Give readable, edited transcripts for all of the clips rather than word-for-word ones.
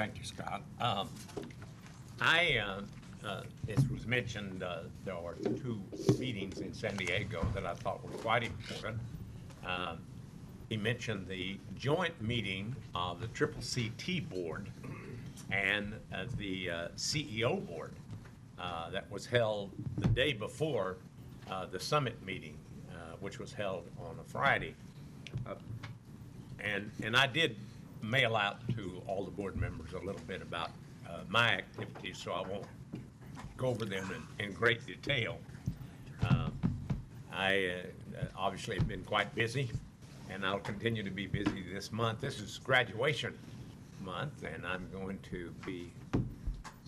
Thank you, Scott. It was mentioned, there are two meetings in San Diego that I thought were quite important. He mentioned the joint meeting of the Triple CT Board and the CEO Board that was held the day before the summit meeting, which was held on a Friday. And I did mail out to all the board members a little bit about my activities, so I won't go over them in great detail. I obviously have been quite busy, and I'll continue to be busy this month. This is graduation month, and I'm going to be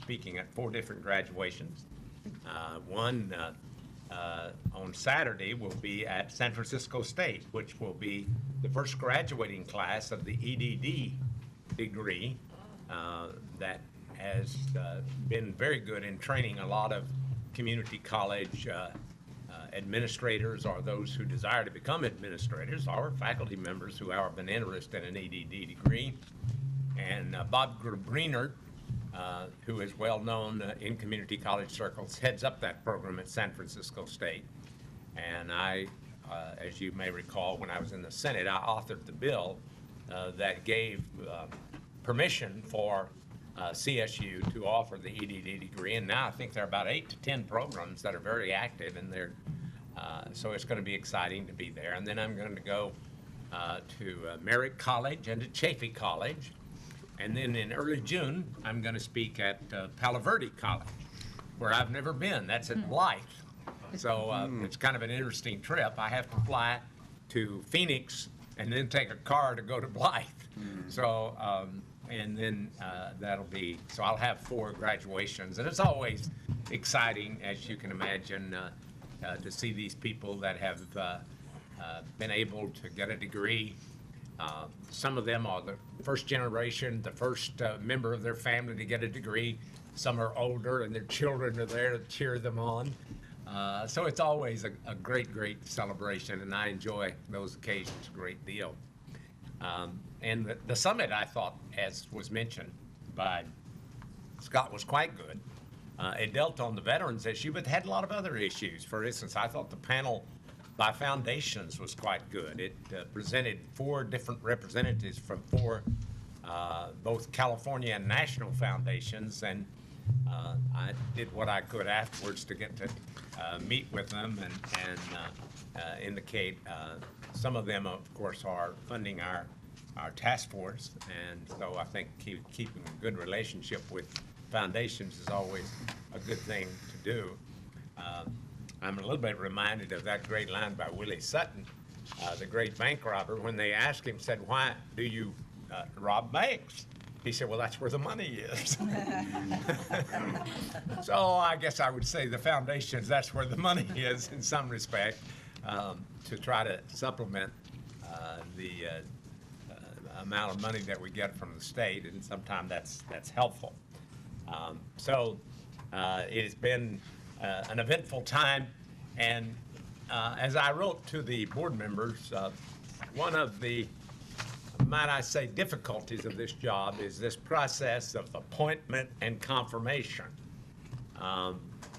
speaking at 4 different graduations. One on Saturday will be at San Francisco State, which will be the first graduating class of the EDD degree that has been very good in training a lot of community college administrators, or those who desire to become administrators, or faculty members who have been interested in an EDD degree. And Bob Greenert, who is well known in community college circles, heads up that program at San Francisco State. And I, as you may recall, when I was in the Senate, I authored the bill that gave permission for CSU to offer the EDD degree. And now I think there are about 8 to 10 programs that are very active, and they're so it's going to be exciting to be there. And then I'm going to go to Merritt College and to Chaffey College. And then in early June, I'm going to speak at Palo Verde College, where I've never been. That's at Blythe. So it's kind of an interesting trip. I have to fly to Phoenix and then take a car to go to Blythe. So, and then that'll be, so I'll have 4 graduations. And it's always exciting, as you can imagine, to see these people that have been able to get a degree. Some of them are the first generation, the first member of their family to get a degree. Some are older, and their children are there to cheer them on. So it's always a great, great celebration, and I enjoy those occasions a great deal. And the summit, I thought, as was mentioned by Scott, was quite good. It dealt on the veterans issue, but had a lot of other issues. For instance, I thought the panel by foundations was quite good. It presented 4 different representatives from 4 both California and national foundations, and I did what I could afterwards to get to meet with them and indicate some of them, of course, are funding our task force, and so I think keeping a good relationship with foundations is always a good thing to do. I'm a little bit reminded of that great line by Willie Sutton, the great bank robber, when they asked him, said, "Why do you rob banks?" He said, "Well, that's where the money is." So I guess I would say the foundations, that's where the money is in some respect, to try to supplement the amount of money that we get from the state, and sometimes that's helpful. So it has been an eventful time, and as I wrote to the board members, one of the, might I say, difficulties of this job is this process of appointment and confirmation.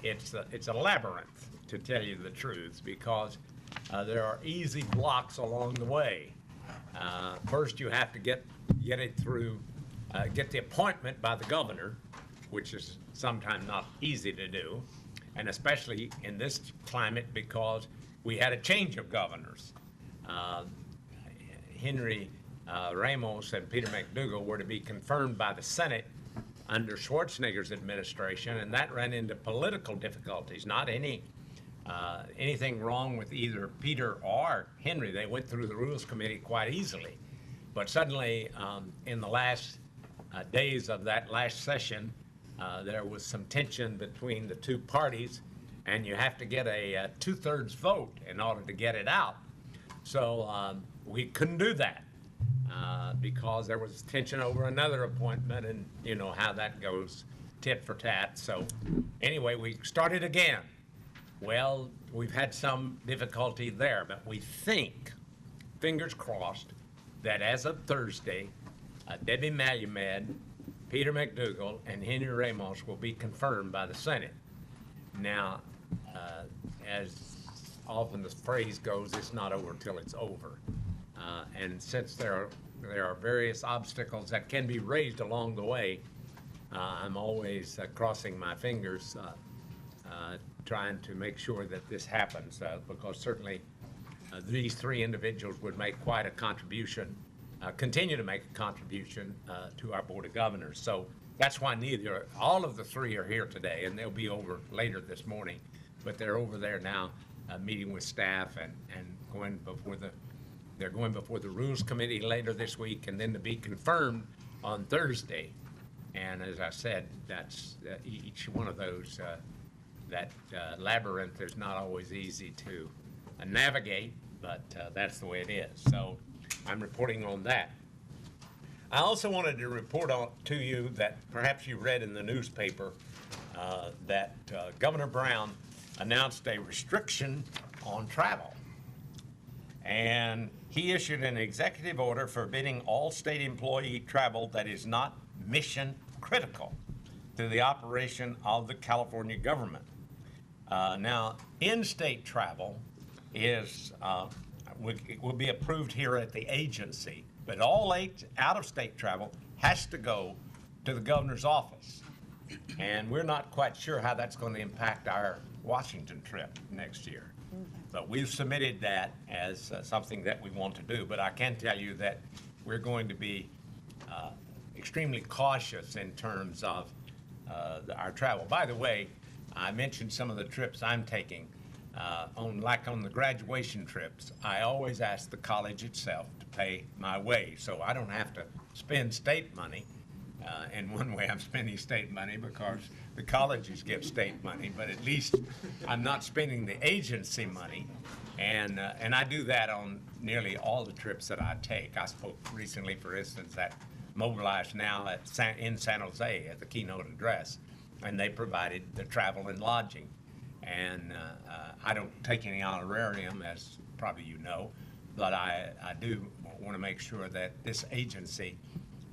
It's a labyrinth, to tell you the truth, because there are easy blocks along the way. First, you have to get it through, get the appointment by the governor, which is sometimes not easy to do, and especially in this climate because we had a change of governors. Henry Ramos and Peter McDougal were to be confirmed by the Senate under Schwarzenegger's administration, and that ran into political difficulties. Not anything wrong with either Peter or Henry. They went through the Rules Committee quite easily. But suddenly, in the last days of that last session, there was some tension between the 2 parties, and you have to get a 2/3 vote in order to get it out. So we couldn't do that because there was tension over another appointment, and you know how that goes, tit for tat. So anyway, we started again. Well, we've had some difficulty there, but we think, fingers crossed, that as of Thursday, Debbie Malumed Peter McDougal and Henry Ramos will be confirmed by the Senate. Now, as often the phrase goes, it's not over until it's over. And since there are various obstacles that can be raised along the way, I'm always crossing my fingers, trying to make sure that this happens, because certainly these three individuals would make quite a contribution, continue to make a contribution to our Board of Governors. So that's why all of the three are here today, and they'll be over later this morning, but they're over there now meeting with staff and they're going before the Rules Committee later this week, and then to be confirmed on Thursday. And as I said, that's each one of those, that labyrinth is not always easy to navigate, but that's the way it is. So I'm reporting on that. I also wanted to report to you that perhaps you read in the newspaper that Governor Brown announced a restriction on travel. And he issued an executive order forbidding all state employee travel that is not mission critical to the operation of the California government. Now, in-state travel will be approved here at the agency, but all out-of-state travel has to go to the governor's office. And we're not quite sure how that's going to impact our Washington trip next year. But we've submitted that as something that we want to do. But I can tell you that we're going to be extremely cautious in terms of our travel. By the way, I mentioned some of the trips I'm taking. On the graduation trips, I always ask the college itself to pay my way, so I don't have to spend state money. In one way, I'm spending state money because the colleges get state money, but at least I'm not spending the agency money. And I do that on nearly all the trips that I take. I spoke recently, for instance, at Mobilize Now in San Jose at the keynote address, and they provided the travel and lodging. And I don't take any honorarium, as probably you know, but I do want to make sure that this agency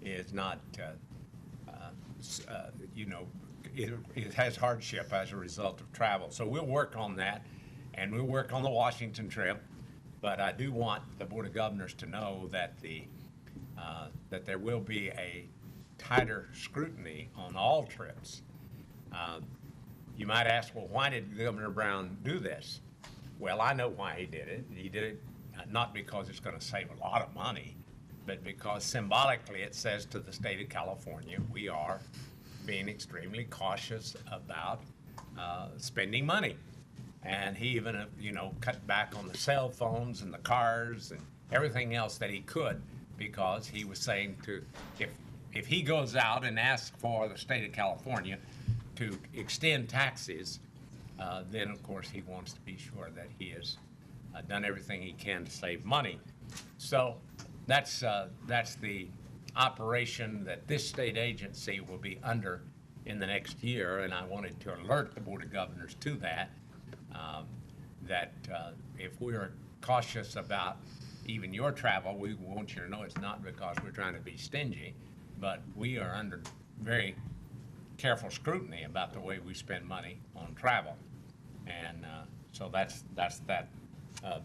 is not, it has hardship as a result of travel. So we'll work on that, and we'll work on the Washington trip. But I do want the Board of Governors to know that that there will be a tighter scrutiny on all trips. You might ask, well, why did Governor Brown do this? Well, I know why he did it. He did it not because it's going to save a lot of money, but because symbolically it says to the state of California, we are being extremely cautious about spending money. And he even, cut back on the cell phones and the cars and everything else that he could, because he was saying if he goes out and asks for the state of California to extend taxes, then of course he wants to be sure that he has done everything he can to save money. So that's the operation that this state agency will be under in the next year, and I wanted to alert the Board of Governors to that, if we're cautious about even your travel, we want you to know it's not because we're trying to be stingy, but we are under very careful scrutiny about the way we spend money on travel. And so that's that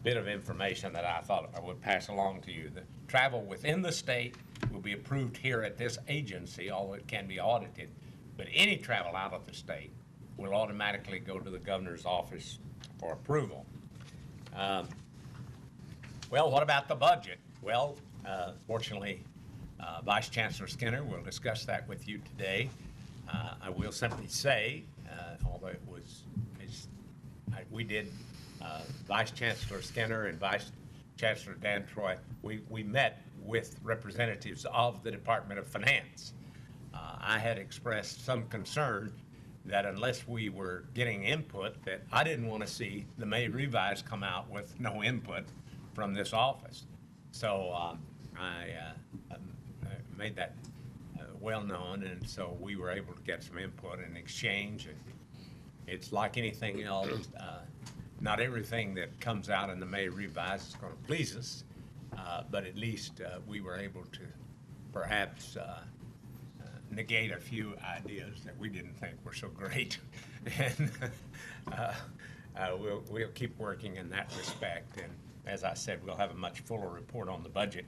bit of information that I thought I would pass along to you. The travel within the state will be approved here at this agency, although it can be audited, but any travel out of the state will automatically go to the governor's office for approval. Well, what about the budget? Well, fortunately, Vice Chancellor Skinner will discuss that with you today. I will simply say, although we did, Vice Chancellor Skinner and Vice Chancellor Dan Troy, we met with representatives of the Department of Finance. I had expressed some concern that unless we were getting input, that I didn't want to see the May revise come out with no input from this office. So I made that well known, and so we were able to get some input and exchange. And it's like anything else. Not everything that comes out in the May revise is going to please us, but at least we were able to perhaps negate a few ideas that we didn't think were so great. And we'll keep working in that respect. And as I said, we'll have a much fuller report on the budget.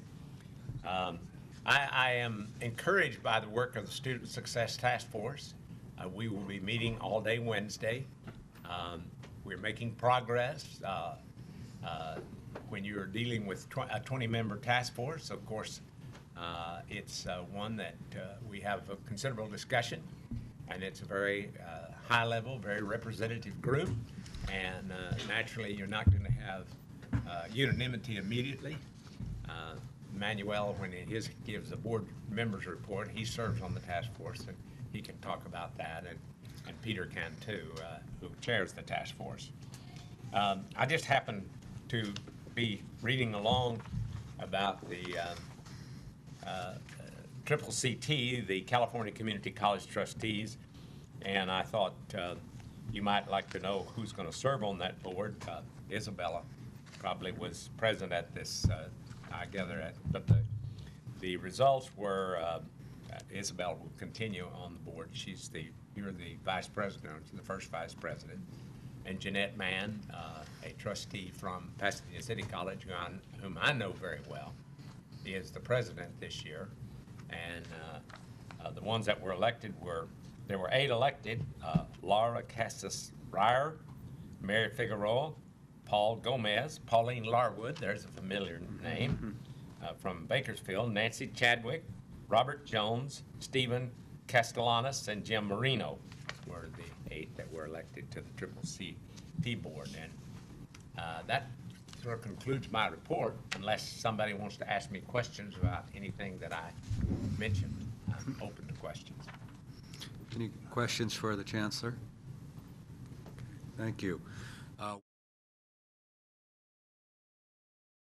I am encouraged by the work of the Student Success Task Force. We will be meeting all day Wednesday. We're making progress. When you're dealing with a 20-member task force, of course, it's one that we have a considerable discussion, and it's a very high-level, very representative group, and naturally you're not going to have unanimity immediately. Manuel, when he gives the board members report, he serves on the task force, and he can talk about that, and Peter can too, who chairs the task force. I just happened to be reading along about the CCT, the California Community College Trustees, and I thought you might like to know who's going to serve on that board. Isabella probably was present at this, I gather, but the results were Isabella will continue on the board. You're the vice president, the first vice president. And Jeanette Mann, a trustee from Pasadena City College, whom I know very well, is the president this year. And the ones that were elected there were 8 elected: Laura Casas-Ryer, Mary Figueroa, Paul Gomez, Pauline Larwood, there's a familiar name, from Bakersfield, Nancy Chadwick, Robert Jones, Stephen Castellanos, and Jim Marino were the 8 that were elected to the CCT board. And that sort of concludes my report, unless somebody wants to ask me questions about anything that I mentioned. I'm open to questions. Any questions for the Chancellor? Thank you.